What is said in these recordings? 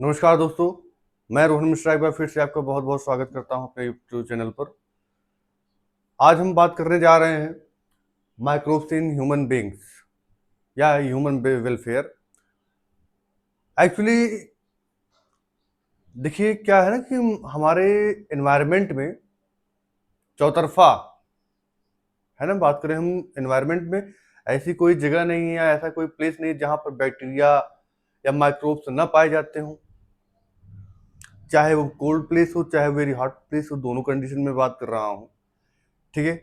नमस्कार दोस्तों, मैं रोहन मिश्रा एक बार फिर से आपका बहुत बहुत स्वागत करता हूं अपने यूट्यूब चैनल पर। आज हम बात करने जा रहे हैं माइक्रोब्स इन ह्यूमन बींग्स या ह्यूमन वेलफेयर। एक्चुअली देखिए क्या है ना कि हमारे एनवायरनमेंट में चौतरफा है ना, बात करें हम एनवायरनमेंट में, ऐसी कोई जगह नहीं है, ऐसा कोई प्लेस नहीं है जहां पर बैक्टीरिया या माइक्रोब्स न पाए जाते हों। चाहे वो कोल्ड प्लेस हो चाहे वेरी हॉट प्लेस हो, दोनों कंडीशन में बात कर रहा हूँ। ठीक है,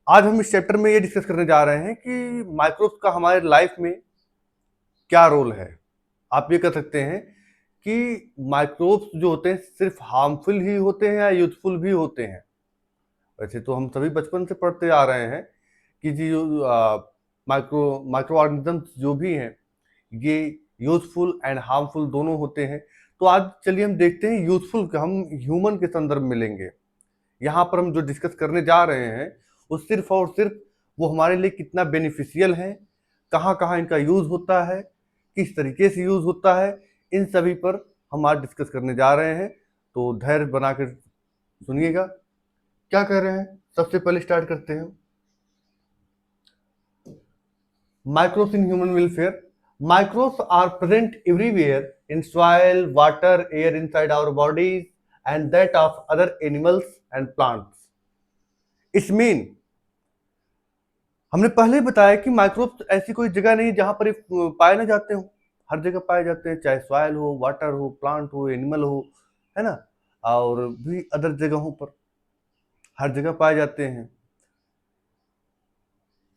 आज हम इस चैप्टर में ये डिस्कस करने जा रहे हैं कि माइक्रोब्स का हमारे लाइफ में क्या रोल है। आप ये कह सकते हैं कि माइक्रोब्स जो होते हैं सिर्फ हार्मफुल ही होते हैं या यूजफुल भी होते हैं। वैसे तो हम सभी बचपन से पढ़ते आ रहे हैं कि जी जो माइक्रो ऑर्गेनिजम्स जो भी हैं ये यूजफुल एंड हार्मफुल दोनों होते हैं। तो आज चलिए हम देखते हैं यूजफुल, हम ह्यूमन के संदर्भ में लेंगे। यहाँ पर हम जो डिस्कस करने जा रहे हैं वो सिर्फ और सिर्फ वो हमारे लिए कितना बेनिफिशियल है, कहाँ कहाँ इनका यूज होता है, किस तरीके से यूज होता है, इन सभी पर हम आज डिस्कस करने जा रहे हैं। तो धैर्य बनाकर सुनिएगा। क्या कह रहे हैं, सबसे पहले स्टार्ट करते हैं। Microbes in human welfare. Microbes are present everywhere in soil, water, air inside our bodies, and that of other animals and plants. It means हमने पहले ही बताया कि माइक्रोब्स ऐसी कोई जगह नहीं जहां पर ये पाए ना जाते हो। हर जगह पाए जाते हैं, चाहे सॉइल हो, वाटर हो, प्लांट हो, एनिमल हो, है ना, और भी अदर जगहों पर हर जगह पाए जाते हैं।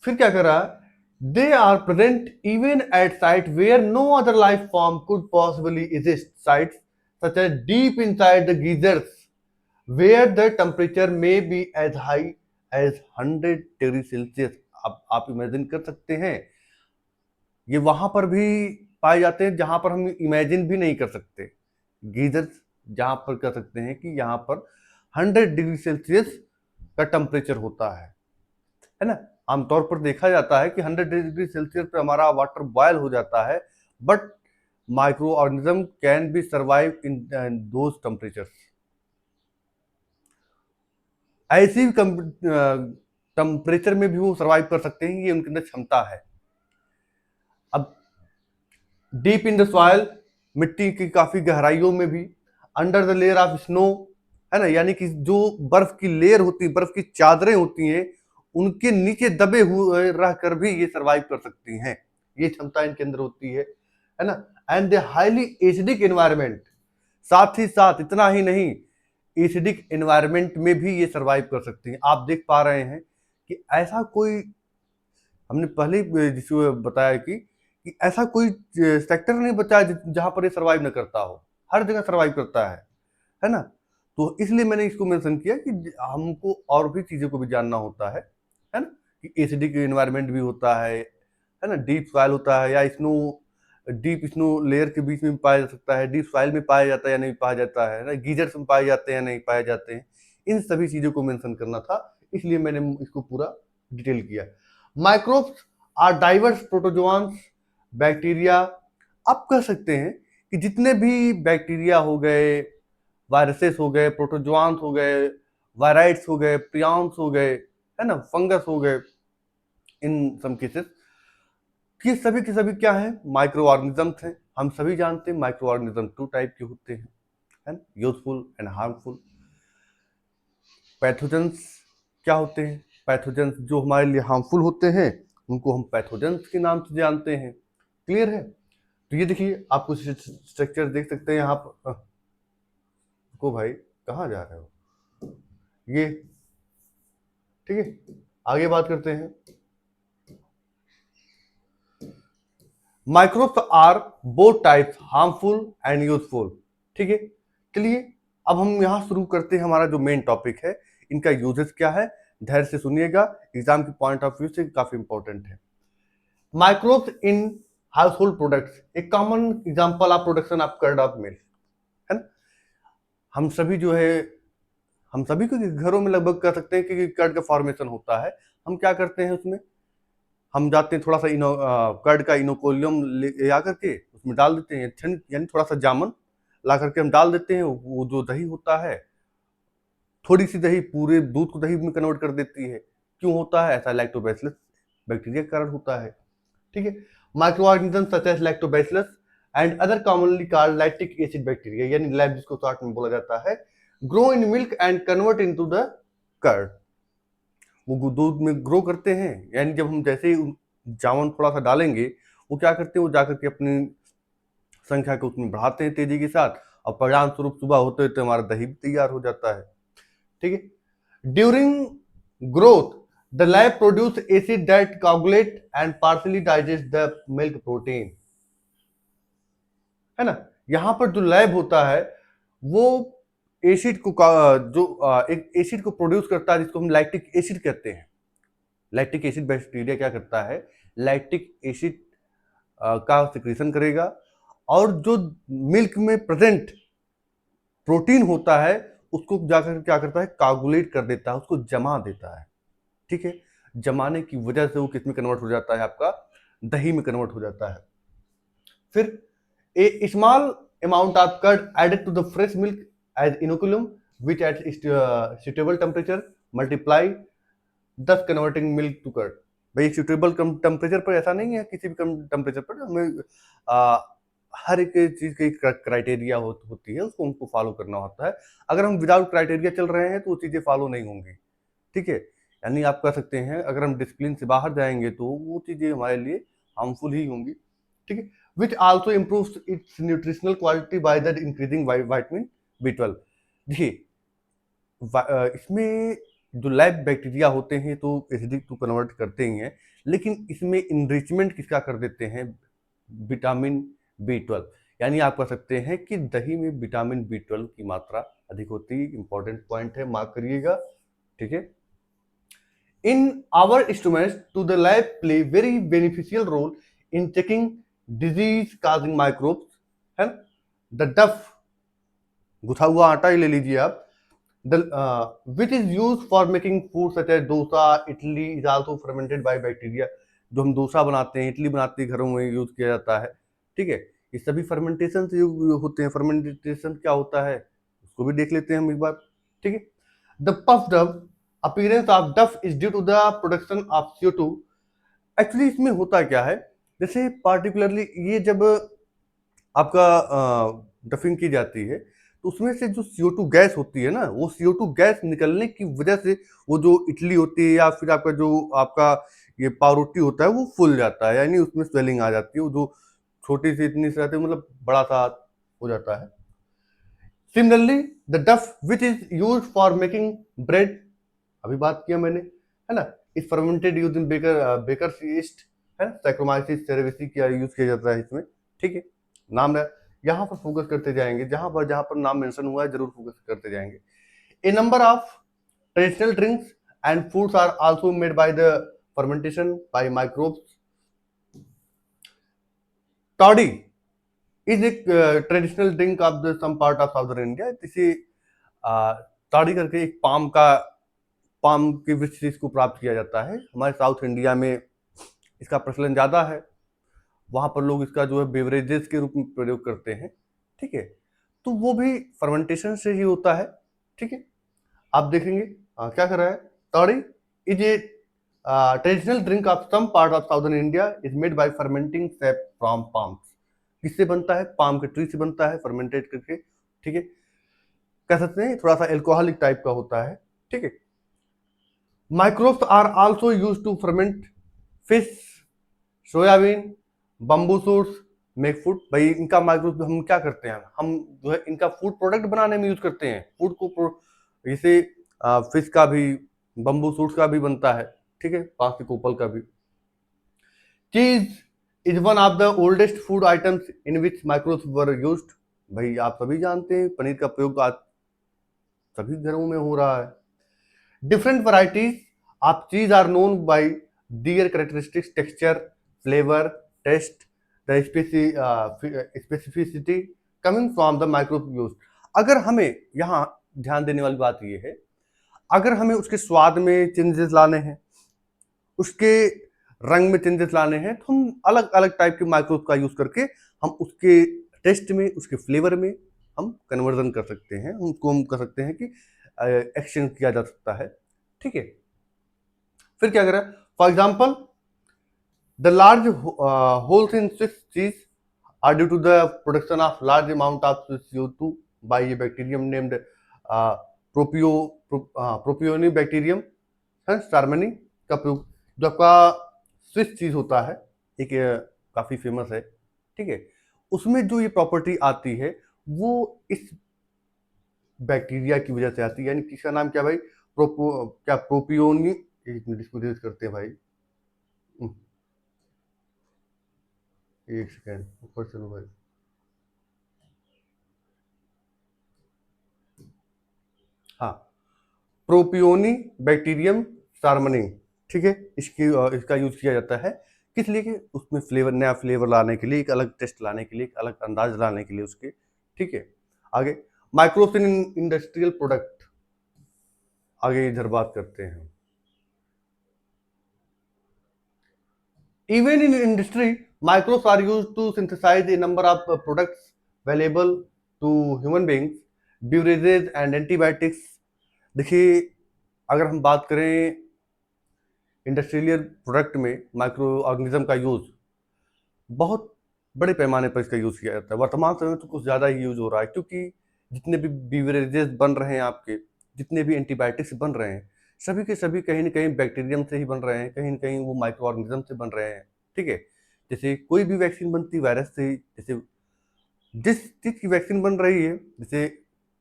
फिर क्या कर रहा है, they are present even at site where no other life form could possibly exist, sites such as deep inside the geysers where the temperature may be as high as 100 degree Celsius. आप imagine कर सकते हैं, ये वहां पर भी पाए जाते हैं जहां पर हम इमेजिन भी नहीं कर सकते। गीजर्स जहां पर कर सकते हैं कि यहाँ पर 100 डिग्री सेल्सियस का टेम्परेचर होता है ना। आमतौर पर देखा जाता है कि 100 डिग्री सेल्सियस पर हमारा वाटर बॉयल हो जाता है, but micro organism can be survive in those temperatures. ऐसी टेम्परेचर में भी वो सर्वाइव कर सकते हैं, ये उनके अंदर क्षमता है। अब डीप इन द सॉइल, मिट्टी की काफी गहराइयों में भी, under the layer of snow, है ना, यानी कि जो बर्फ की लेयर होती है, बर्फ की चादरें होती हैं, उनके नीचे दबे हुए रहकर भी ये सर्वाइव कर सकती हैं। ये क्षमता इनके अंदर होती है ना। And the highly acidic environment, साथ ही साथ इतना ही नहीं, एसिडिक एनवायरनमेंट में भी ये सर्वाइव कर सकती हैं। आप देख पा रहे हैं कि ऐसा कोई, हमने पहले ही जिसको बताया कि ऐसा कोई सेक्टर नहीं बचा जहां पर ये सर्वाइव न करता हो, हर जगह सर्वाइव करता है ना। तो इसलिए मैंने इसको मेंशन किया कि हमको और भी चीजों को भी जानना होता है ना, कि एसिडिक एनवायरनमेंट भी होता है ना, डीप सॉइल होता है या स्नो, डीप स्नो लेयर के बीच में पाया जा सकता है, डीप सॉइल में पाया जाता है या नहीं पाया जाता है ना, गीजर्स में पाए जाते हैं या नहीं पाए जाते हैं। इन सभी चीजों को मेंशन करना था, इसलिए मैंने इसको पूरा डिटेल किया। Microbes are diverse protozoans, bacteria. आप कह सकते हैं कि जितने भी बैक्टीरिया हो गए, वायरसेस हो गए, प्रोटोजोआंस हो गए, वायराइड्स हो गए, प्रियॉन्स हो गए, है ना, फंगस हो गए, इन सम केसेस, ये सभी के सभी क्या है, माइक्रो ऑर्गेनिजम्स हैं। हम सभी जानते हैं माइक्रो ऑर्गेनिज्म 2 टाइप के होते हैं, है ना, यूजफुल एंड हार्मफुल। पैथोजेंस क्या होते हैं, पैथोजेंस जो हमारे लिए हार्मफुल होते हैं उनको हम पैथोजेंस के नाम से जानते हैं। क्लियर है। तो ये देखिए, आपको स्ट्रक्चर देख सकते हैं यहाँ पर। को भाई कहाँ जा रहे हो, ये ठीक है, आगे बात करते हैं। Microbes are both types harmful and useful. ठीक है, चलिए अब हम यहां शुरू करते हैं। हमारा जो मेन टॉपिक है, इनका यूजेस क्या है, धैर्य से सुनिएगा, एग्जाम के पॉइंट ऑफ व्यू से काफी इंपॉर्टेंट है। Microbes in household products, एक common example of production of curd of milk, है ना। हम सभी जो है, हम सभी को घरों में लगभग कह सकते हैं कि कर्ड का फॉर्मेशन होता है। हम क्या करते हैं उसमें, हम जाते हैं थोड़ा सा कर्ड का इनोकोलियम ले आकर के उसमें डाल देते हैं, यानी थोड़ा सा जामुन ला करके हम डाल देते हैं, वो जो दही होता है, थोड़ी सी दही पूरे दूध को दही में कन्वर्ट कर देती है। क्यों होता है ऐसा? लैक्टोबैसिलस बैक्टीरिया के कारण होता है। ठीक है, micro organism such as lactobacillus and other commonly called lactic acid bacteria, यानी लैब जिसको शॉर्ट में बोला जाता है, grow in milk and convert into the curd. वो दूध में ग्रो करते हैं, यानी जब हम जैसे ही जामुन थोड़ा सा डालेंगे, वो क्या करते हैं, वो जाकर के अपनी संख्या को उसमें बढ़ाते हैं तेजी के साथ, और परिणाम स्वरूप सुबह होते होते हमारा दही भी तैयार हो जाता है। ठीक है, during growth the lab produce acid that coagulate and partially digest the milk protein, है ना। यहां पर जो लैब होता है वो एसिड को जो एक एसिड को प्रोड्यूस करता है जिसको हम लैक्टिक एसिड कहते हैं। लैक्टिक एसिड बैक्टीरिया क्या करता है, लैक्टिक एसिड का सिक्रीशन करेगा, और जो मिल्क में प्रेजेंट प्रोटीन होता है उसको जाकर क्या करता है, कागुलेट कर देता है, उसको जमा देता है। ठीक है, जमाने की वजह से वो किस में कन्वर्ट हो जाता है, आपका दही में कन्वर्ट हो जाता है। फिर a small amount of curd added to the fresh milk as inoculum which at suitable temperature multiply thus converting milk to curd. भाई सुटेबल कम टेम्परेचर पर ऐसा नहीं है, किसी भी कम टेम्परेचर पर हमें हर एक चीज की क्राइटेरिया होती है, उसको हमको फॉलो करना होता है। अगर हम विदाउट क्राइटेरिया चल रहे हैं तो वो चीजें फॉलो नहीं होंगी। ठीक है, यानी आप कह सकते हैं अगर हम डिसिप्लिन से बाहर जाएंगे तो वो चीजें हमारे लिए हार्मफुल ही होंगी। ठीक है, which also improves it's nutritional quality by the increasing vitamin B12। देखिए इसमें जो लैब बैक्टीरिया होते हैं तो एसिडिक तो कन्वर्ट करते ही हैं, लेकिन इसमें इनरिचमेंट किसका कर देते हैं, विटामिन B12। यानी आप कह सकते हैं कि दही में विटामिन B12 की मात्रा अधिक होती है। इंपॉर्टेंट पॉइंट है, मार्क करिएगा। ठीक है, in our estimates to the lab play very beneficial role in checking disease causing microbes, है ना। the duff गुथा हुआ आटा ही ले लीजिए आप, the which is used for making food such as dosa idli is also fermented by bacteria। जो हम डोसा बनाते हैं, इडली बनाते हैं, घरों में यूज किया जाता है। ठीक है, ये सभी फर्मेंटेशन से होते हैं। फर्मेंटेशन क्या होता है उसको भी देख लेते हैं हम एक बार। ठीक है, the puffed up appearance of dough is due to the production of CO2। Actually इसमें होता क्या है, जैसे पार्टिकुलरली ये जब आपका डफिंग की जाती है तो उसमें से जो CO2 गैस होती है ना, वो CO2 गैस निकलने की वजह से वो जो इडली होती है या फिर आपका ये पावरोटी होता है वो फूल जाता है, यानी उसमें स्वेलिंग आ जाती है। वो जो छोटी सी इतनी सी आती है, मतलब बड़ा सा हो जाता है। सिमिलरली द डफ which is use for making bread, अभी बात किया मैंने, है ना, इस फर्मेंटेड यूजिंग बेकर्स यीस्ट, है ना, सैक्रोमाइसिस सेरेविसी का यूज किया जाता है इसमें। ठीक है, नाम है, यहाँ पर फोकस करते जाएंगे, जहां पर नाम मेंशन हुआ है जरूर फोकस करते जाएंगे। A number of traditional drinks and foods are also made by the fermentation by microbes. Toddy is एक traditional drink of the some part of southern India. इसे टॉडी करके एक पाम के वृक्ष से इसको प्राप्त किया जाता है। हमारे साउथ इंडिया में इसका प्रचलन ज़्यादा है, वहाँ पर लोग इसका जो है बेवरेजेस के रूप में प्रयोग करते हैं। ठीक है, तो वो भी फर्मेंटेशन से ही होता है। ठीक है, आप देखेंगे क्या कर रहा है, toddy is a traditional drink of some part of southern India is made by fermenting sap from palms. किससे बनता है, पाम के ट्री से बनता है, फर्मेंटेड करके। ठीक है, कह सकते हैं थोड़ा सा एल्कोहलिक टाइप का होता है। ठीक है, microbes are also use to ferment fish, soybean, bamboo shoots, make food. भाई इनका माइक्रोब हम क्या करते हैं, हम जो है इनका फूड प्रोडक्ट बनाने में यूज करते हैं। फूड को जैसे फिश का भी, बम्बू शूट्स का भी बनता है। ठीक है, बांस के कोपल का भी। चीज is one of the oldest food items in which microbes were used. भाई आप सभी जानते हैं पनीर का प्रयोग आज सभी घरों में हो रहा है। Different varieties of cheese are known by their characteristics, texture, flavor, taste, the specificity coming from the microbe used। अगर हमें यहाँ ध्यान देने वाली बात ये है, अगर हमें उसके स्वाद में चेंजेस लाने हैं, उसके रंग में चेंजेस लाने हैं तो हम अलग अलग टाइप के माइक्रोब का यूज करके हम उसके टेस्ट में, उसके फ्लेवर में हम कन्वर्जन कर सकते हैं, उनको हम कर सकते हैं कि एक्सचेंज किया जा सकता है। ठीक है, फिर क्या करें, for example the large holes in Swiss cheese are due to the production of large amount of CO2 by a bacterium named Propionibacterium starmani का प्रयोग, जो आपका स्विस चीज होता है, एक काफी फेमस है। ठीक है, उसमें जो ये प्रॉपर्टी आती है वो इस बैक्टीरिया की वजह से आती है, यानी किसका नाम क्या भाई, प्रोपियोनी, एक मिनट इसको रीड करते हैं भाई, एक सेकेंड ऊपर चलो भाई। हाँ, प्रोपियोनी बैक्टीरियम सार्मनी। ठीक है, इसका यूज किया जाता है किस लिए, कि उसमें फ्लेवर, नया फ्लेवर लाने के लिए, एक अलग टेस्ट लाने के लिए, एक अलग अंदाज लाने के लिए उसके। ठीक है, आगे माइक्रोब्स इन इंडस्ट्रियल प्रोडक्ट, आगे इधर बात करते हैं। Even in industry, microbes are used to synthesize a number of products valuable to human beings, beverages and antibiotics। देखिए, अगर हम बात करें इंडस्ट्रियल प्रोडक्ट में माइक्रो ऑर्गेनिज्म का यूज बहुत बड़े पैमाने पर इसका यूज किया जाता है। वर्तमान समय में तो कुछ ज़्यादा ही यूज हो रहा है, क्योंकि जितने भी बीवरेजेस बन रहे हैं आपके, जितने भी एंटीबायोटिक्स बन रहे हैं, सभी के सभी कहीं ना कहीं बैक्टीरियम से ही बन रहे हैं, कहीं ना कहीं वो माइक्रो ऑर्गेनिज्म से बन रहे हैं। ठीक है, जैसे कोई भी वैक्सीन बनती वायरस से, जैसे जिस चीज़ की वैक्सीन बन रही है, जैसे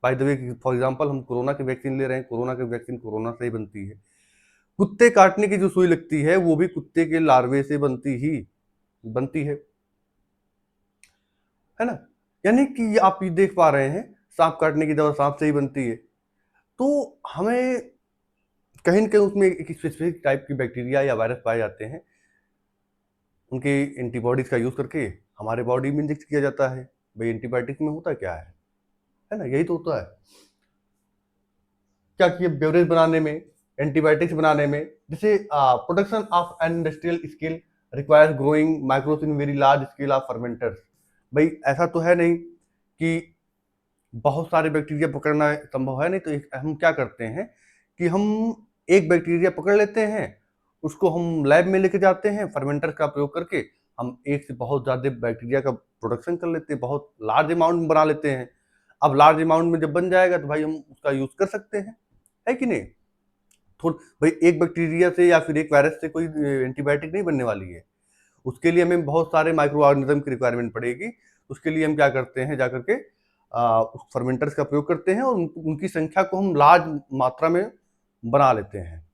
by the way for example हम कोरोना की वैक्सीन ले रहे हैं, कोरोना की वैक्सीन कोरोना से ही बनती है। कुत्ते काटने की जो सुई लगती है वो भी कुत्ते के लार्वे से बनती है ना। यानी कि आप ये देख पा रहे हैं, सांप काटने की दवा सांप से ही बनती है। तो हमें कहीं न कहीं उसमें एक स्पेसिफिक टाइप की बैक्टीरिया या वायरस पाए जाते हैं, उनके एंटीबॉडीज का यूज करके हमारे बॉडी में इंजेक्ट किया जाता है। भाई एंटीबायोटिक में होता क्या है ना, यही तो होता है। क्या किए बेवरेज बनाने में, एंटीबायोटिक्स बनाने में, जैसे production of an industrial scale requires growing microbes in very large scale of fermenters. भाई ऐसा तो है नहीं कि बहुत सारे बैक्टीरिया पकड़ना संभव है नहीं, तो हम क्या करते हैं कि हम एक बैक्टीरिया पकड़ लेते हैं, उसको हम लैब में लेके जाते हैं, फर्मेंटर का प्रयोग करके हम एक से बहुत ज़्यादा बैक्टीरिया का प्रोडक्शन कर लेते हैं, बहुत लार्ज अमाउंट में बना लेते हैं। अब लार्ज अमाउंट में जब बन जाएगा तो भाई हम उसका यूज़ कर सकते हैं, है कि नहीं। थोड़ा भाई एक बैक्टीरिया से या फिर एक वायरस से कोई एंटीबायोटिक नहीं बनने वाली है, उसके लिए हमें बहुत सारे माइक्रो ऑर्गेनिज्म की रिक्वायरमेंट पड़ेगी। उसके लिए हम क्या करते हैं, जा करके फर्मेंटर्स का प्रयोग करते हैं और उनकी संख्या को हम लार्ज मात्रा में बना लेते हैं।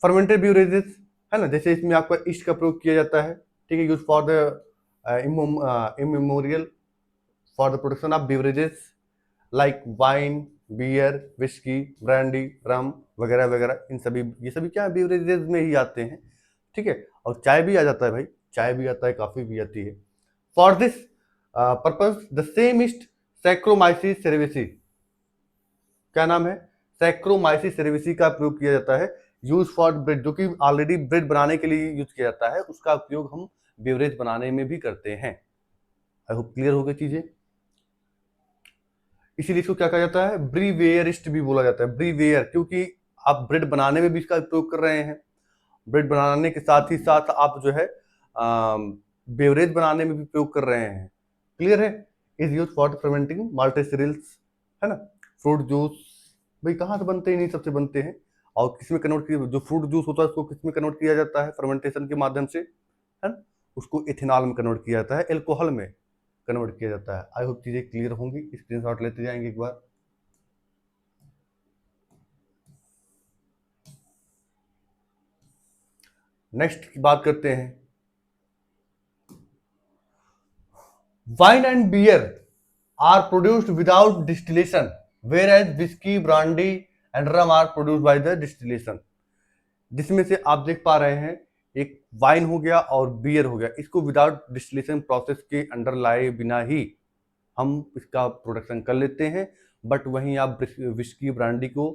फर्मेंटेड ब्यूरेजेस, है ना, जैसे इसमें आपका ईस्ट का प्रयोग किया जाता है। ठीक है, use for the immemorial for the production of beverages like wine, beer, whisky, brandy, rum वगैरह वगैरह, इन सभी, ये सभी क्या बेवरेजेस में ही आते हैं। ठीक है, और चाय भी आ जाता है भाई, चाय भी आता है, काफ़ी भी आती है। For this purpose the same east saccharomyces cerevisiae, क्या नाम है, सैक्रोमाइसिस सेरेविसी का प्रयोग किया जाता है, यूज फॉर ब्रेड, जो कि ऑलरेडी ब्रेड बनाने के लिए यूज किया जाता है, उसका उपयोग हम बेवरेज बनाने में भी करते हैं। आई होप क्लियर हो गई चीजें। इसीलिए इसको क्या कहा जाता है, ब्रीवेयरिस्ट भी बोला जाता है, ब्रीवेयर, क्योंकि आप ब्रेड बनाने में भी इसका प्रयोग कर रहे हैं, ब्रेड बनाने के साथ ही साथ आप जो है बेवरेज बनाने में भी प्रयोग कर रहे हैं। क्लियर है। Is use for fermenting malted cereals, है ना, फ्रूट जूस, भाई कहाँ से बनते हैं, नहीं सबसे बनते हैं। और किसमें कन्वर्ट किया, जो फ्रूट जूस होता है उसको किसमें कन्वर्ट किया जाता है, फर्मेंटेशन के माध्यम से, है ना, उसको इथेनॉल में कन्वर्ट किया जाता है, एल्कोहल में कन्वर्ट किया जाता है। आई होप चीजें क्लियर होंगी, स्क्रीनशॉट लेते जाएंगे एक बार। नेक्स्ट की बात करते हैं, wine and beer are produced without distillation, whereas whisky, brandy and rum are produced by the distillation. जिसमें से आप देख पा रहे हैं, एक वाइन हो गया और बियर हो गया, इसको विदाउट डिस्टिलेशन प्रोसेस के अंडर लाए बिना ही हम इसका प्रोडक्शन कर लेते हैं। बट वहीं आप विस्की, ब्रांडी को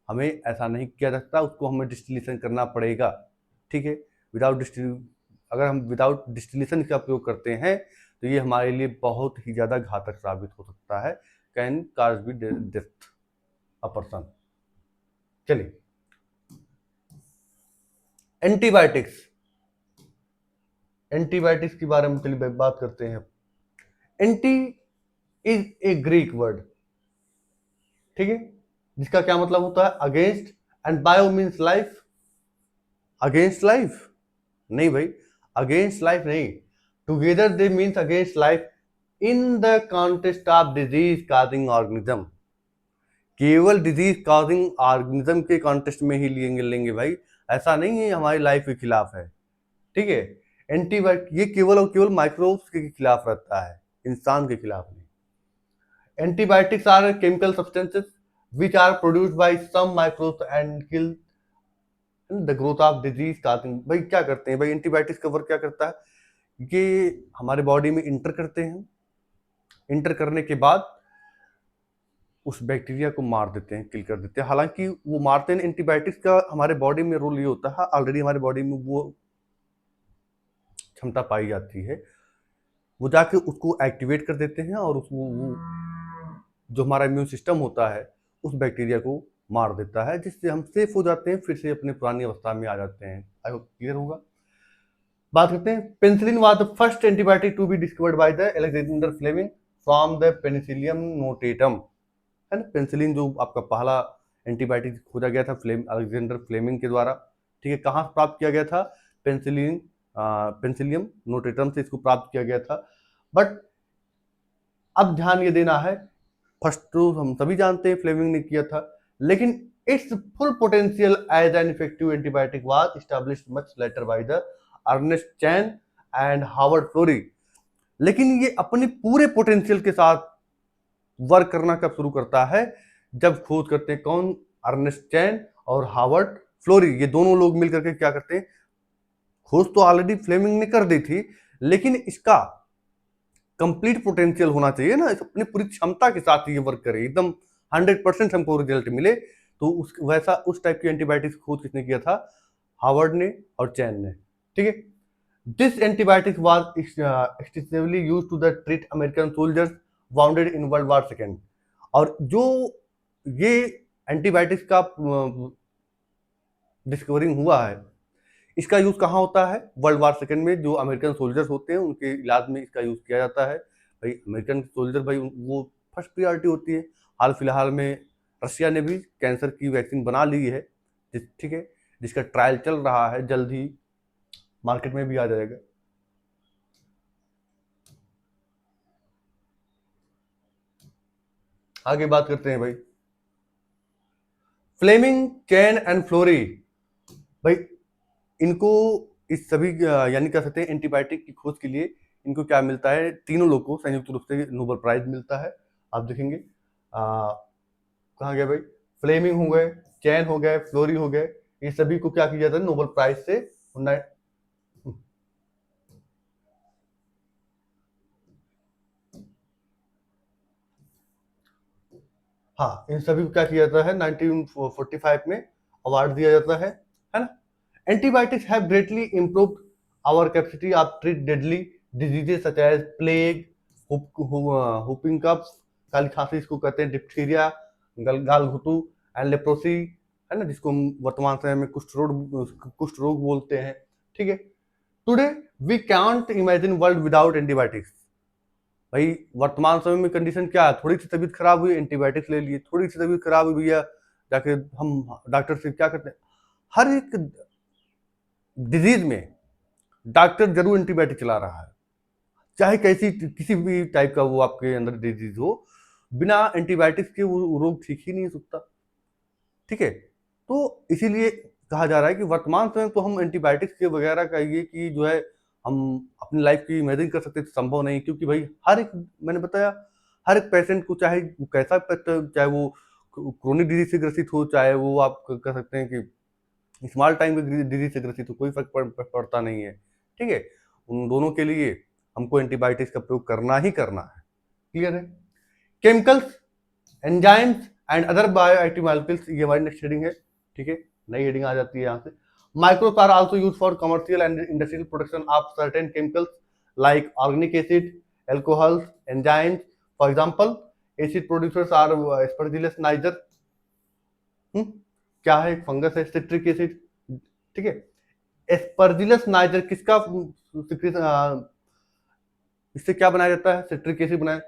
हमें ऐसा नहीं किया जा सकता, उसको हमें डिस्टिलेशन करना पड़ेगा। ठीक है, अगर हम विदाउट डिस्टिलेशन का प्रयोग करते हैं तो ये हमारे लिए बहुत ही ज़्यादा घातक साबित हो सकता है, can cause be death a person. चलिए, एंटीबायोटिक्स के बारे में चलिए बात करते हैं। Anti is a Greek word, ठीक है, जिसका क्या मतलब होता है against, and bio means life. Against life नहीं भाई, अगेंस्ट लाइफ नहीं, together they means against life in the context of disease causing organism. केवल डिजीज कॉजिंग ऑर्गेनिज्म के कॉन्टेक्स्ट में ही लेंगे भाई, ऐसा नहीं है हमारी लाइफ के खिलाफ है, ठीक है। एंटीबायोटिक ये केवल और केवल माइक्रोब्स के खिलाफ रहता है, इंसान के खिलाफ नहीं। Antibiotics are chemical substances which are produced by some microbes and kill the growth of disease causing। भाई क्या करते हैं भाई, एंटीबायोटिक्स का वर्क क्या करता है, ये हमारे बॉडी में इंटर करते हैं, इंटर करने के बाद उस बैक्टीरिया को मार देते हैं, किल कर देते हैं। हालांकि वो मारते हैं, एंटीबायोटिक्स का हमारे बॉडी में रोल ये होता है, ऑलरेडी हमारे बॉडी में वो क्षमता पाई जाती है, वो जाके उसको एक्टिवेट कर देते हैं और उसको वो जो हमारा इम्यून सिस्टम होता है उस बैक्टीरिया को मार देता है, जिससे हम सेफ हो जाते हैं, फिर से अपने पुरानी अवस्था में आ जाते हैं। आई होप क्लियर होगा। बात करते हैं, penicillin was the first antibiotic to be discovered by the Alexander Fleming from the Penicillium notatum, है ना। पेनिसिलिन जो आपका पहला एंटीबायोटिक खोजा गया था अलेक्जेंडर फ्लेमिंग के द्वारा, ठीक है। कहाँ प्राप्त किया गया था, पेनिसिलियम नोटेटम से इसको प्राप्त किया गया था। बट अब ध्यान ये देना है, फर्स्ट तो हम सभी जानते हैं फ्लेमिंग ने किया था, लेकिन its full potential as an effective antibiotic was established much later by the Ernest Chain and Harvard Florey. लेकिन ये अपने पूरे पोटेंशियल के साथ वर्क करना कब शुरू करता है, जब खोज करते हैं कौन, अर्नेस्ट चैन और हार्वर्ड फ्लोरी। ये दोनों लोग मिलकर के क्या करते हैं, खोज तो ऑलरेडी फ्लेमिंग ने कर दी थी, लेकिन इसका कंप्लीट पोटेंशियल होना चाहिए ना, अपनी पूरी क्षमता के साथ ये वर्क करे, एकदम 100% हमको रिजल्ट मिले। तो उस टाइप की एंटीबायोटिक्स खोज किसने किया था, हार्वर्ड ने और चैन ने, ठीक है। This antibiotic was extensively used to the treat American soldiers wounded in world war second. और जो ये एंटीबायोटिक्स का डिस्कवरिंग हुआ है, इसका यूज कहाँ होता है, वर्ल्ड वॉर सेकेंड में जो अमेरिकन सोल्जर्स होते हैं उनके इलाज में इसका यूज किया जाता है। भाई अमेरिकन सोल्जर भाई वो फर्स्ट प्रायोरिटी होती है। हाल फिलहाल में रशिया ने भी कैंसर की वैक्सीन बना ली है, ठीक है, जिसका ट्रायल चल रहा है, जल्द ही मार्केट में भी आ जाएगा। आगे बात करते हैं भाई, फ्लेमिंग, चैन एंड फ्लोरी। भाई इनको इस सभी यानी कह सकते हैं एंटीबायोटिक की खोज के लिए इनको क्या मिलता है, तीनों लोग को संयुक्त रूप से नोबेल प्राइज मिलता है। आप देखेंगे कहाँ गया भाई, फ्लेमिंग हो गए, चैन हो गए, फ्लोरी हो गए, ये सभी को क्या किया जाता है, नोबेल प्राइज से हाँ, इन सभी को क्या किया जाता है 1945 में अवार्ड दिया जाता है ना। Antibiotics have greatly improved our capacity of treat deadly diseases such as plague, whooping cough, काली खांसी इसको कहते हैं, डिप्थीरिया, गालघुटू एंड लेप्रोसी, है ना, जिसको हम वर्तमान समय में कुष्ठ रोग बोलते हैं, ठीक है। Today we can't imagine world without antibiotics. भाई वर्तमान समय में कंडीशन क्या है, थोड़ी सी तबीयत खराब हुई एंटीबायोटिक्स ले लिए, थोड़ी सी तबीयत खराब हुई भैया जाके हम डॉक्टर से क्या करते हैं, हर एक डिजीज में डॉक्टर जरूर एंटीबायोटिक चला रहा है, चाहे किसी भी टाइप का वो आपके अंदर डिजीज हो, बिना एंटीबायोटिक्स के वो रोग ठीक ही नहीं हो सकता, ठीक है। तो इसीलिए कहा जा रहा है कि वर्तमान समय तो हम एंटीबायोटिक्स के वगैरह का ये कि जो है हम अपनी लाइफ की इमेजिन कर सकते थे, संभव नहीं, क्योंकि भाई हर एक, मैंने बताया, हर एक पेशेंट को चाहे कैसा, चाहे वो क्रोनिक डिजीज से ग्रसित हो, चाहे वो आप कह सकते हैं कि स्मॉल टाइम की डिजीज से ग्रसित हो, कोई फर्क पड़ता नहीं है, ठीक है। उन दोनों के लिए हमको एंटीबायोटिक्स का प्रयोग करना ही करना है, क्लियर है। Chemicals, enzymes and other bioactive molecules, ये हमारी नेक्स्ट हेडिंग है, ठीक है, नई हेडिंग आ जाती है यहाँ से। Microbes are also used for commercial and industrial production of certain chemicals like organic acid, alcohols, enzymes. For example, acid producers are Aspergillus niger. क्या है? फंगस है, सिट्रिक एसिड। ठीक है, एस्परजिलस नाइजर किसका इससे क्या बनाया जाता है? सिट्रिक एसिड बनाया।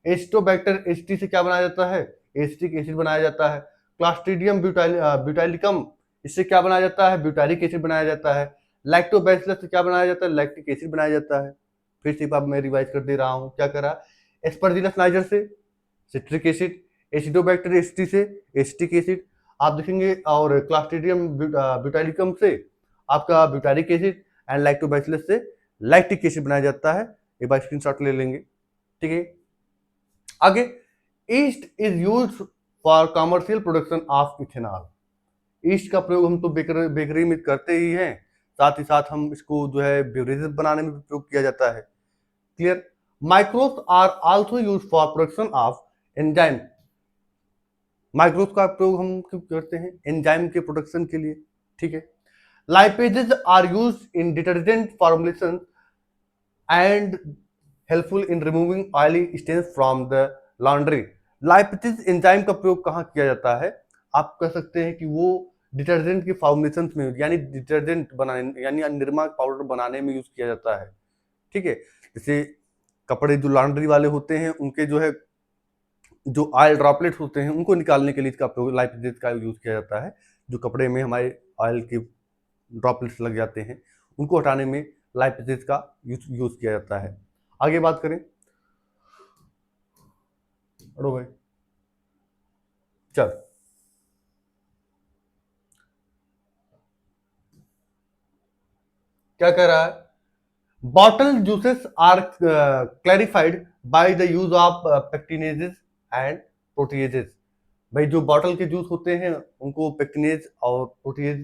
एस्टोबैक्टर एसटी से क्या बनाया जाता है? एसिटिक एसिड बनाया जाता है। क्लास्ट्रीडियम ब्यूटाइलिकम इससे क्या बनाया जाता है? ब्यूटाइलिक एसिड बनाया जाता है। लैक्टोबैसिलस से क्या बनाया जाता है? लैक्टिक एसिड बनाया जाता है। फिर से अब मैं रिवाइज कर दे रहा हूँ, क्या करा? एस्परजिलस नाइजर से सिट्रिक एसिड, एसिडोबैक्टर एसटी से एसिटिक एसिड आप देखेंगे, और क्लास्ट्रीडियम ब्यूटाइलिकम से आपका ब्यूटाइलिक एसिड, एंड लैक्टोबैसिलस से लैक्टिक एसिड बनाया जाता है। एक बार स्क्रीनशॉट ले लेंगे। ठीक है, आगे, east is use for commercial production of ethanol. East का प्रयोग हम तो बेकरी में करते ही हैं, साथ ही साथ हम इसको जो है बेवरेजेस बनाने में उपयोग किया जाता है। Clear? Microbes are also use for production of enzyme. Microbes का प्रयोग हम क्यों करते हैं? एंजाइम के प्रोडक्शन के लिए। ठीक है, lipases are use in detergent formulation and helpful in removing oily stains from the laundry. Lipases enzyme का प्रयोग कहाँ किया जाता है? आप कह सकते हैं कि वो डिटर्जेंट के फॉर्मुलेशन में, यानी डिटर्जेंट बनाने, यानी निरमा पाउडर बनाने में यूज किया जाता है। ठीक है, जैसे कपड़े जो लॉन्ड्री वाले होते हैं, उनके जो है जो ऑयल ड्रॉपलेट्स होते हैं, उनको निकालने के लिए इसका प्रयोग लाइपेजेस का यूज किया जाता है। जो कपड़े में हमारे ऑयल के ड्रॉपलेट्स लग जाते हैं, उनको हटाने में लाइपेजेस का यूज किया जाता है। आगे बात करें, अड़ो भाई, चल, क्या कह रहा है? Bottle juices are clarified by the use of pectinases and proteases. भाई जो बॉटल के जूस होते हैं, उनको पेक्टिनेज और प्रोटीएज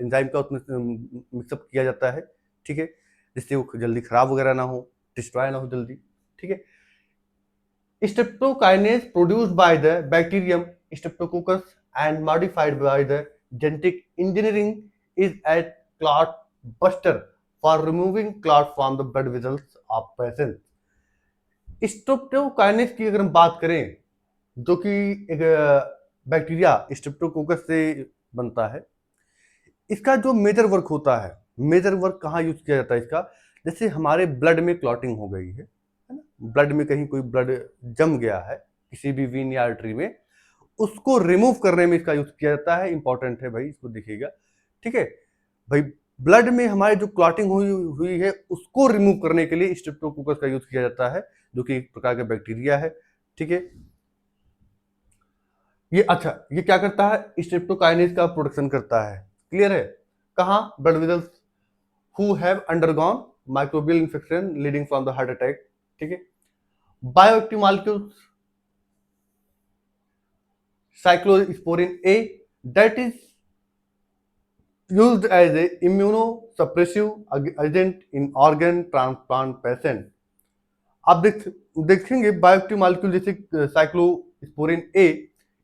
एंजाइम का उसमें मिक्सअप किया जाता है। ठीक है, जिससे वो जल्दी खराब वगैरह ना हो, डिस्ट्रॉय ना हो जल्दी। ठीक है, Streptokinase produced by the bacterium Streptococcus and modified by the genetic engineering is a clot buster for removing clot from the blood vessels of patients. Streptokinase की अगर हम बात करें, जो कि एक बैक्टीरिया स्ट्रेप्टोकोकस से बनता है, इसका जो मेजर वर्क होता है, मेजर वर्क कहाँ यूज किया जाता है इसका? जैसे हमारे ब्लड में क्लॉटिंग हो गई है ना, ब्लड में कहीं कोई ब्लड जम गया है किसी भी वीन या आर्टरी में, उसको रिमूव करने में इसका यूज किया जाता है। इंपॉर्टेंट है भाई, इसको देखिएगा। ठीक है भाई, ब्लड में हमारे जो क्लॉटिंग हुई है, उसको रिमूव करने के लिए स्ट्रेप्टोकोकस का यूज किया जाता है, जो कि एक प्रकार का बैक्टीरिया है। ठीक है, ये अच्छा, ये क्या करता है? स्ट्रेप्टोकाइनेज का प्रोडक्शन करता है। क्लियर है? कहाँ? Blood vessels who have undergone microbial infection leading from the heart attack. ठीक है, bioactive molecules, cyclosporin A, that is used as a immunosuppressive agent in organ transplant patient. आप देखेंगे बायोएक्टिव मॉलिक्यूल जैसे cyclosporin ए,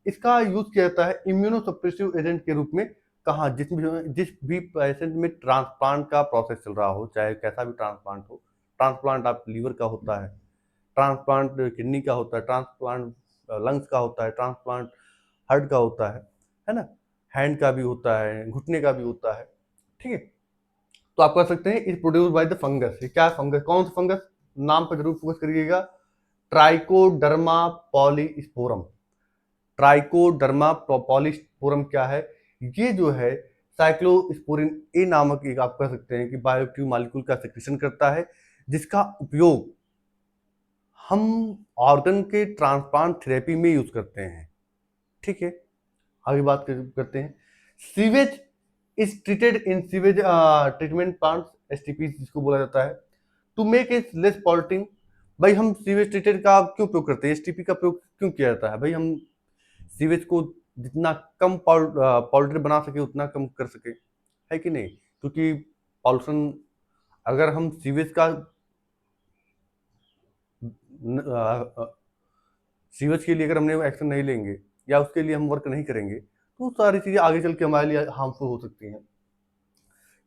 इसका use किया जाता है immunosuppressive agent के रूप में। कहाँ? जिस भी पेशेंट में ट्रांसप्लांट का प्रोसेस चल रहा हो, चाहे कैसा भी ट्रांसप्लांट हो। ट्रांसप्लांट आप लीवर का होता है, ट्रांसप्लांट किडनी का होता है, ट्रांसप्लांट लंग्स का होता है, ट्रांसप्लांट हार्ट का होता है ना, हैंड का भी होता है, घुटने का भी होता है। ठीक है, तो आप कह सकते हैं is produce by the fungus. क्या फंगस? कौन सा फंगस? नाम पर जरूर फोकस करिएगा, ट्राइकोडर्मा पॉलीस्पोरम। ट्राइकोडर्मा पॉलीस्पोरम क्या है? ये जो है साइक्लोस्पोरिन ए नामक एक, आप कह सकते हैं कि बायोएक्टिव मॉलिक्यूल का सेक्रेशन करता है, जिसका उपयोग हम ऑर्गन के ट्रांसप्लांट थेरेपी में यूज करते हैं। ठीक है, आगे बात करते हैं। Sewage is treated in sewage treatment plants, STP जिसको बोला जाता है, to make it less polluting. भाई हम सीवेज ट्रीटेड का क्यों प्रयोग करते हैं? एसटीपी का प्रयोग क्यों किया जाता है? भाई हम सीवेज को जितना कम पॉल्यूटेड बना सके उतना कम कर सके, है कि नहीं? क्योंकि पॉल्यूशन, अगर हम सीवेज का सीवेज के लिए अगर हमने एक्शन नहीं लेंगे या उसके लिए हम वर्क नहीं करेंगे, तो सारी चीजें आगे चल के हमारे लिए हार्मफुल हो सकती हैं।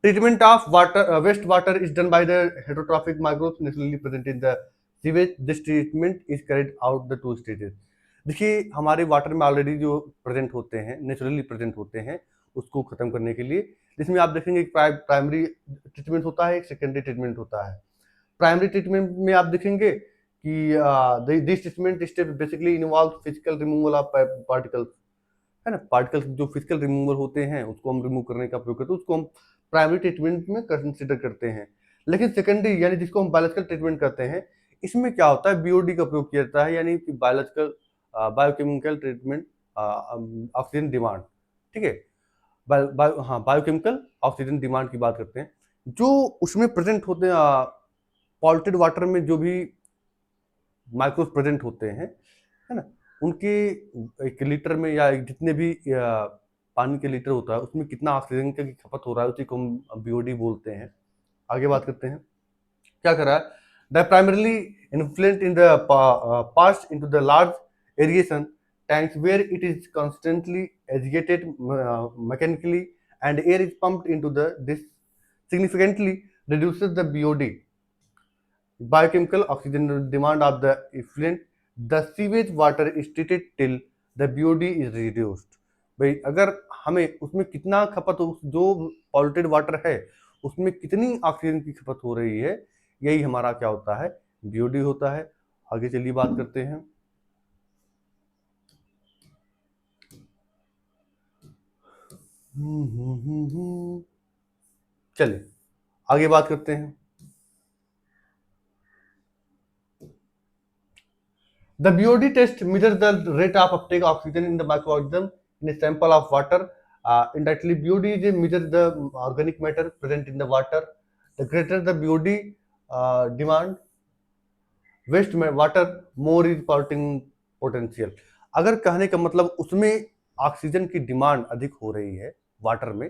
Treatment of wastewater is done by the heterotrophic microbes naturally present in the sewage. This treatment is carried out the 2 stages. देखिए हमारे वाटर में ऑलरेडी जो प्रेजेंट होते हैं, नेचुरली प्रेजेंट होते हैं, उसको खत्म करने के लिए, जिसमें आप देखेंगे एक प्राइमरी ट्रीटमेंट होता है, एक सेकेंडरी ट्रीटमेंट होता है। प्राइमरी ट्रीटमेंट में आप देखेंगे कि this treatment step basically involve physical removal of particles, है ना, पार्टिकल्स जो फिजिकल रिमूवल होते हैं उसको हम रिमूव करने का प्रयोग करते हैं, उसको हम प्राइमरी ट्रीटमेंट में कंसिडर करते हैं। लेकिन सेकेंडरी यानी जिसको हम बायोलॉजिकल ट्रीटमेंट करते हैं, इसमें क्या होता है, बीओडी का प्रयोग किया जाता है, यानी कि biological biochemical treatment oxygen demand. ठीक है, बायोकेमिकल ऑक्सीजन डिमांड की बात करते हैं। जो उसमें प्रेजेंट होते हैं पॉल्यूटेड वाटर में जो भी माइक्रोब्स प्रेजेंट होते हैं, है ना, उनके एक लीटर में या जितने भी पानी के लीटर होता है उसमें कितना ऑक्सीजन की खपत हो रहा है, उसी को हम बीओडी बोलते हैं। आगे बात करते हैं क्या कर रहा है। The primarily influential in the pass into the large aeration tanks where it is constantly agitated mechanically and air is pumped into this significantly reduces the BOD, biochemical oxygen demand of the effluent. The sewage water is treated till the BOD is reduced. भाई अगर हमें उसमें कितना खपत हो, जो polluted water है उसमें कितनी ऑक्सीजन की खपत हो रही है, यही हमारा क्या होता है, BOD होता है। आगे चलिए बात करते हैं। चलिए आगे बात करते हैं। The BOD test measures the rate of uptake of oxygen in the microorganism in a sample of water. Indirectly, BOD measures the organic matter present in the water. The greater the BOD demand, waste water, more is polluting potential. अगर कहने का मतलब उसमें oxygen की demand अधिक हो रही है वाटर में,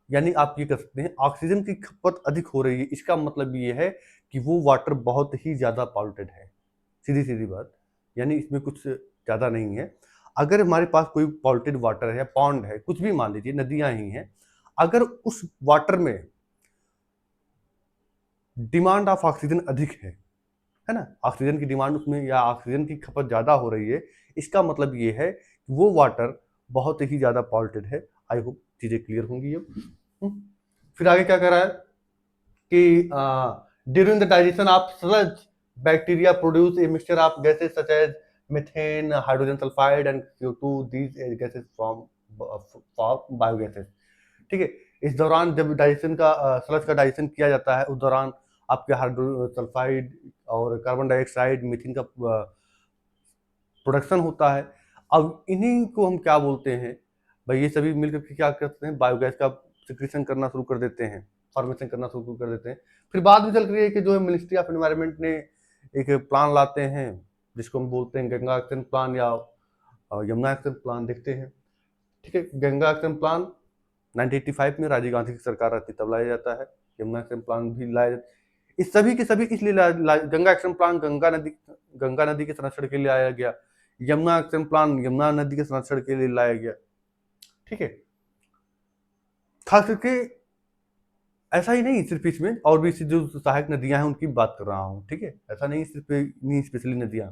यानी आप ये कर सकते हैं ऑक्सीजन की खपत अधिक हो रही है, इसका मतलब ये है कि वो वाटर बहुत ही ज़्यादा पॉल्यूटेड है। सीधी सीधी बात, यानी इसमें कुछ ज़्यादा नहीं है। अगर हमारे पास कोई पॉल्यूटेड वाटर है, पॉन्ड है, कुछ भी मान लीजिए, नदियाँ ही हैं, अगर उस वाटर में डिमांड ऑफ ऑक्सीजन अधिक है ना, ऑक्सीजन की डिमांड उसमें या ऑक्सीजन की खपत ज़्यादा हो रही है, इसका मतलब ये है कि वो वाटर बहुत ही ज़्यादा पॉल्यूटेड है। आई होप चीज़ें क्लियर होंगी अब। फिर आगे क्या कर रहा है कि during the digestion of sludge bacteria produce a mixture of gases such as methane, hydrogen sulphide and CO2, these gases from biogases. ठीक है, इस दौरान जब डाइजेशन का स्लज का डाइजेशन किया जाता है, उस दौरान आपके हाइड्रोजन सल्फाइड और कार्बन डाइऑक्साइड, मीथेन का प्रोडक्शन होता है। अब इन्हीं को हम क्या बोलते हैं भाई, ये सभी मिलकर के क्या करते हैं, बायोगैस का सिक्रीशन करना शुरू कर देते हैं, फॉर्मेशन करना शुरू कर देते हैं। फिर बाद में चल कर कि जो है मिनिस्ट्री ऑफ एनवायरनमेंट ने एक प्लान लाते हैं जिसको हम बोलते हैं गंगा एक्शन प्लान या यमुना एक्शन प्लान। देखते हैं, ठीक है, गंगा एक्शन प्लान 1985 में राजीव गांधी की सरकार रहती तब लाया जाता है, यमुना एक्शन प्लान भी लाया। इस सभी के सभी इसलिए गंगा एक्शन प्लान गंगा नदी के संरक्षण के लिए लाया गया, यमुना एक्शन प्लान यमुना नदी के संरक्षण के लिए लाया गया। ठीक है, खास करके ऐसा ही नहीं सिर्फ इसमें, और भी जो सहायक नदियां हैं उनकी बात कर रहा हूं। ठीक है, ऐसा नहीं सिर्फ नहीं स्पेशली नदियां।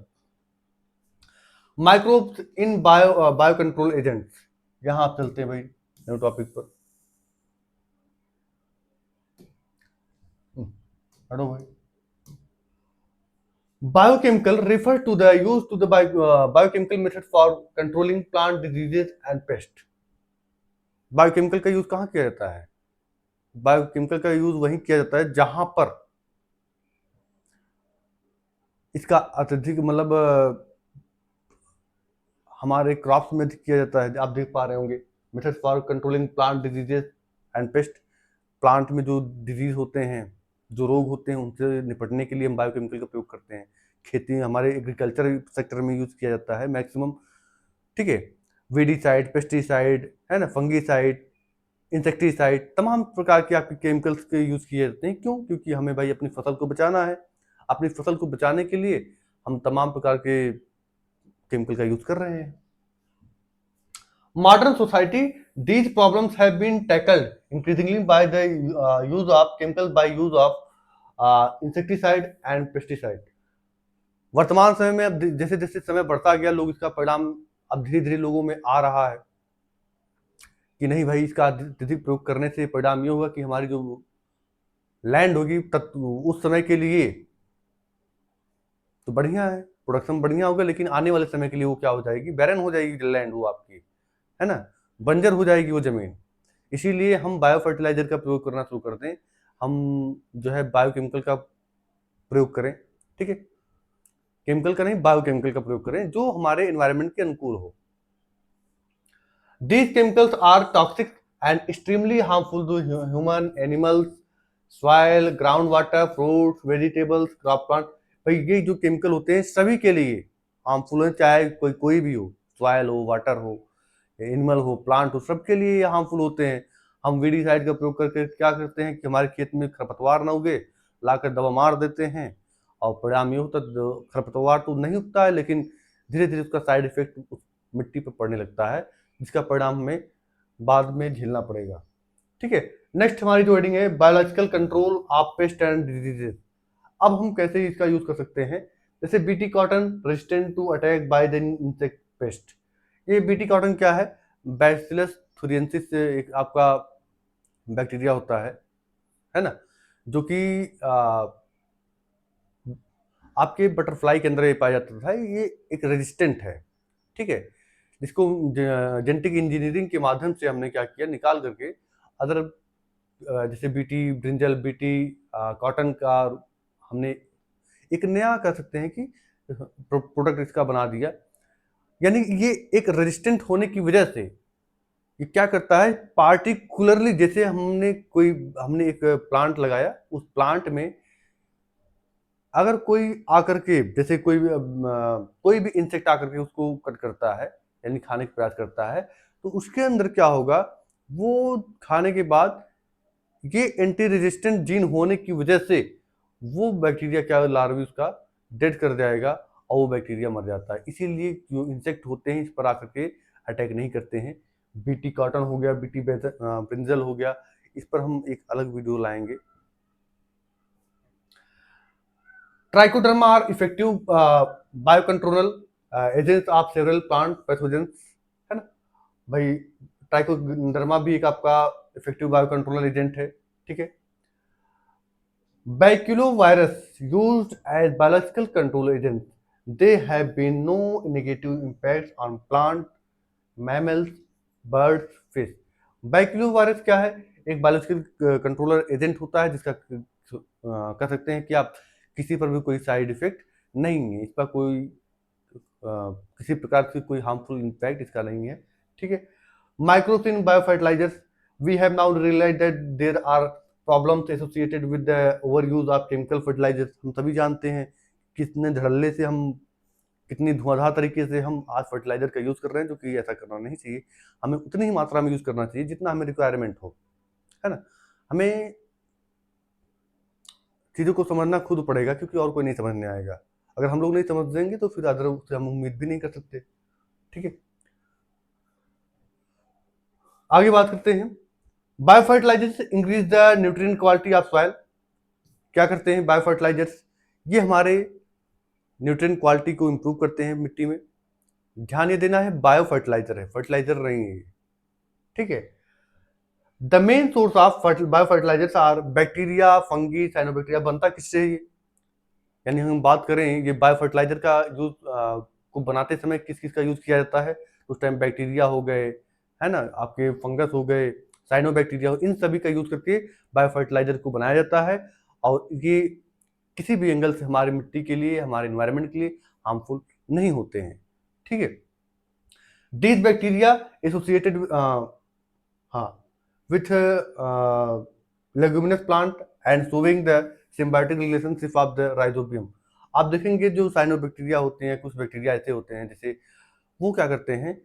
Microbes in bio control agents, यहां आप चलते हैं भाई न्यू टॉपिक पर। हटो भाई। Biochemical refer to the use to the biochemical method for controlling plant diseases and pest. Biochemical का यूज कहां किया जाता है, बायोकेमिकल का यूज वहीं किया जाता है जहां पर इसका अत्यधिक मतलब हमारे क्रॉप्स में किया जाता है। आप देख पा रहे होंगे method for controlling plant diseases and paste. Plant में जो डिजीज होते हैं, जो रोग होते हैं, उनसे निपटने के लिए हम बायोकेमिकल का प्रयोग करते हैं। खेती हमारे एग्रीकल्चर सेक्टर में यूज किया जाता है मैक्सिमम। ठीक है, वीडीसाइड, पेस्टिसाइड, है ना, फंगीसाइड, इंसेक्टिसाइड, तमाम प्रकार के आपके केमिकल्स के यूज किए जाते हैं। क्यों? क्योंकि हमें भाई अपनी फसल को बचाना है। अपनी फसल को बचाने के लिए हम तमाम प्रकार के केमिकल का यूज कर रहे हैं। Modern society These problems have been tackled increasingly by the use of chemicals, by use of insecticide and pesticide. वर्तमान समय में अब जैसे जैसे समय बढ़ता गया, लोग इसका परिणाम अब धीरे धीरे लोगों में आ रहा है कि नहीं भाई, इसका अत्यधिक प्रयोग करने से परिणाम ये होगा कि हमारी जो लैंड होगी उस समय के लिए तो बढ़िया है, प्रोडक्शन बढ़िया होगा, लेकिन आने वाले समय के लिए वो क्या हो जाएगी, बैरन हो जाएगी लैंड वो आपकी, है ना, बंजर हो जाएगी वो जमीन। इसीलिए हम बायो फर्टिलाइजर का प्रयोग करना शुरू कर दें, हम जो है बायोकेमिकल का प्रयोग करें, ठीक है, केमिकल का नहीं, बायोकेमिकल का प्रयोग करें जो हमारे एनवायरनमेंट के अनुकूल हो। These chemicals are toxic and extremely harmful to human, animals, soil, groundwater, fruits, vegetables, crop plant। भाई ये जो केमिकल होते हैं सभी के लिए हार्मफुल है, चाहे कोई भी हो, सॉइल हो, वाटर हो, एनिमल हो, प्लांट हो, सबके लिए ये हार्मफुल होते हैं। हम वीडीसाइड का प्रयोग करके क्या करते हैं कि हमारे खेत में खरपतवार ना उगे, लाकर दवा मार देते हैं और परिणाम ये होता है खरपतवार तो नहीं उगता है, लेकिन धीरे धीरे उसका साइड इफेक्ट उस मिट्टी पर पड़ने लगता है, जिसका परिणाम हमें बाद में झेलना पड़ेगा। ठीक है, नेक्स्ट हमारी जो हेडिंग है biological control of pest and diseases. अब हम कैसे इसका यूज कर सकते हैं, जैसे BT cotton resistant to attack by the insect pest. ये बीटी कॉटन क्या है, बैसिलस थुरियंसिस से एक आपका बैक्टीरिया होता है ना, जो कि आपके बटरफ्लाई के अंदर ये पाया जाता था। ये एक रेजिस्टेंट है, ठीक है, जिसको जेनेटिक इंजीनियरिंग के माध्यम से हमने क्या किया, निकाल करके अदर जैसे बीटी ब्रिंजल, बीटी कॉटन का हमने एक नया कह सकते हैं कि प्रोडक्ट इसका बना दिया। यानी ये एक रेजिस्टेंट होने की वजह से ये क्या करता है, पार्टिकुलरली जैसे हमने एक प्लांट लगाया, उस प्लांट में अगर कोई आकर के जैसे कोई भी इंसेक्ट आकर के उसको कट करता है यानी खाने का प्रयास करता है, तो उसके अंदर क्या होगा, वो खाने के बाद ये एंटी रेजिस्टेंट जीन होने की वजह से वो बैक्टीरिया क्या लार्वी उसका डेड कर जाएगा और वो बैक्टीरिया मर जाता है। इसीलिए जो इंसेक्ट होते हैं इस पर आकर के अटैक नहीं करते हैं। बीटी कॉटन हो गया, बीटी ब्रिंजल हो गया, इस पर हम एक अलग वीडियो लाएंगे। Trichoderma are effective biocontrol agents of several plant pathogens, है ना भाई। ट्राइकोडर्मा भी एक आपका इफेक्टिव बायोकंट्रोलर एजेंट है, ठीक है। Baculoviruses used as biological control agent, they have been no negative impact on plant, mammals, birds, fish. Baculoviruses क्या है, एक बायोलॉजिकल कंट्रोलर एजेंट होता है जिसका कह सकते हैं कि आप किसी पर भी कोई साइड इफेक्ट नहीं है, इसका कोई किसी प्रकार की कोई हार्मफुल इम्पैक्ट इसका नहीं है, ठीक है। Microbes in biofertilisers, we have now realised that there are problems associated with the over use of chemical fertilisers. हम सभी जानते हैं कितने धड़ल्ले से हम, कितनी धुआंधार तरीके से हम आज फर्टिलाइजर का यूज कर रहे हैं, जो कि ऐसा करना नहीं चाहिए। हमें उतनी ही मात्रा में यूज करना चाहिए जितना हमें रिक्वायरमेंट हो, है ना। हमें चीज़ों को समझना खुद पड़ेगा, क्योंकि और कोई नहीं समझने आएगा। अगर हम लोग नहीं समझ देंगे तो फिर अदर से हम उम्मीद भी नहीं कर सकते, ठीक है। आगे बात करते हैं, biofertilisers increase the nutrient quality of soil. क्या करते हैं बायोफर्टिलाइजर्स, ये हमारे न्यूट्रिएंट क्वालिटी को इंप्रूव करते हैं मिट्टी में। ध्यान ये देना है, बायोफर्टिलाइजर है, फर्टिलाइजर नहीं है, ठीक है। The main source of biofertilisers are bacteria, fungi, cyanobacteria. बनता किससे है, यानी हम बात करें ये बायोफर्टिलाइजर का यूज को बनाते समय किस किस का यूज किया जाता है, उस टाइम बैक्टीरिया हो गए, है ना, आपके फंगस हो गए, साइनोबैक्टीरिया हो, इन सभी का यूज करके बायोफर्टिलाइजर को बनाया जाता है। और ये किसी भी एंगल से हमारी मिट्टी के लिए, हमारे एनवायरनमेंट के लिए हार्मफुल नहीं होते हैं, ठीक है। दीज बैक्टीरिया एसोसिएटेड हाँ with leguminous plant and showing the symbiotic relationship of the rhizobium। आप देखेंगे जो साइनोबैक्टीरिया होते हैं, कुछ बैक्टीरिया ऐसे होते हैं जैसे वो क्या करते हैं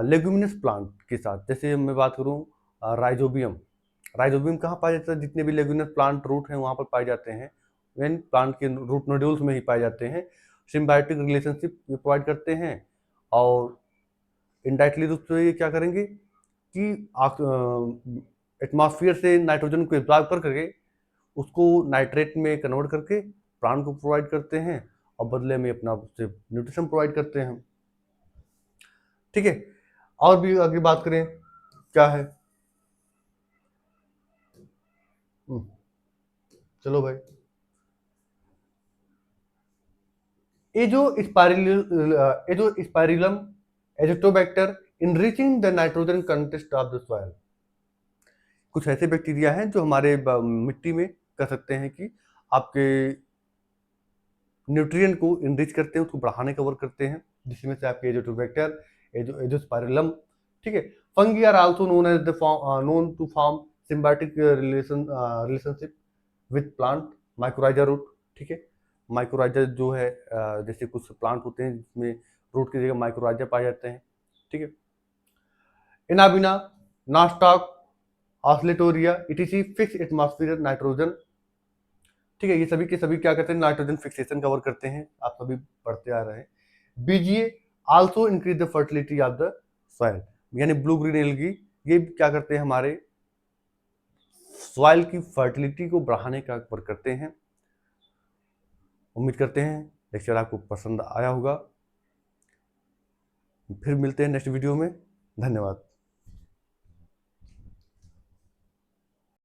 लेगुमिनस प्लांट के साथ, जैसे मैं बात करूं राइजोबियम। राइजोबियम कहाँ पाया जाता है, जितने भी लेगुमिनस प्लांट रूट हैं वहाँ पर पाए जाते हैं, इन प्लांट के रूट नोड्यूल्स में ही पाए जाते हैं। सिम्बायोटिक रिलेशनशिप प्रोवाइड करते हैं और इनडायरेक्टली रूप से ये क्या करेंगे, कि एटमॉस्फेयर से नाइट्रोजन को एब्जॉर्ब कर करके उसको नाइट्रेट में कन्वर्ट करके प्लांट को प्रोवाइड करते हैं और बदले में अपना उससे न्यूट्रिशन प्रोवाइड करते हैं। ठीक है, और भी आगे बात करें क्या है। चलो भाई, ये जो spirillum Azotobacter enriching the nitrogen contest of the soil, कुछ ऐसे बैक्टीरिया हैं जो हमारे मिट्टी में कर सकते हैं कि आपके न्यूट्रिएंट को इनरिच करते हैं, उसको बढ़ाने का वर्क करते हैं, जिसमें से आपके एजिटोबैक्टर, एजोस्पाइरिलम। ठीक है, fungi are also known as the known to form symbiotic relationship with plant mycorrhiza root. ठीक है, माइक्रोराइजा जो है जैसे कुछ प्लांट होते हैं जिसमें रूट की जगह माइक्रोराइजा पाए जाते हैं। ठीक है, इनाबिना, नास्टॉक, ऑस्लेटोरिया इटीसी फिक्स एटमॉस्फेरिक नाइट्रोजन। ठीक है, ये सभी के सभी क्या करते हैं, नाइट्रोजन फिक्सेशन कवर करते हैं, आप सभी पढ़ते आ रहे हैं। BGA also increase the fertility of the soil, यानी ब्लू ग्रीन एल्गी ये क्या करते हैं, हमारे सॉइल की फर्टिलिटी को बढ़ाने का वर्क करते हैं। उम्मीद करते हैं लेक्चर आपको पसंद आया होगा। फिर मिलते हैं नेक्स्ट वीडियो में। धन्यवाद।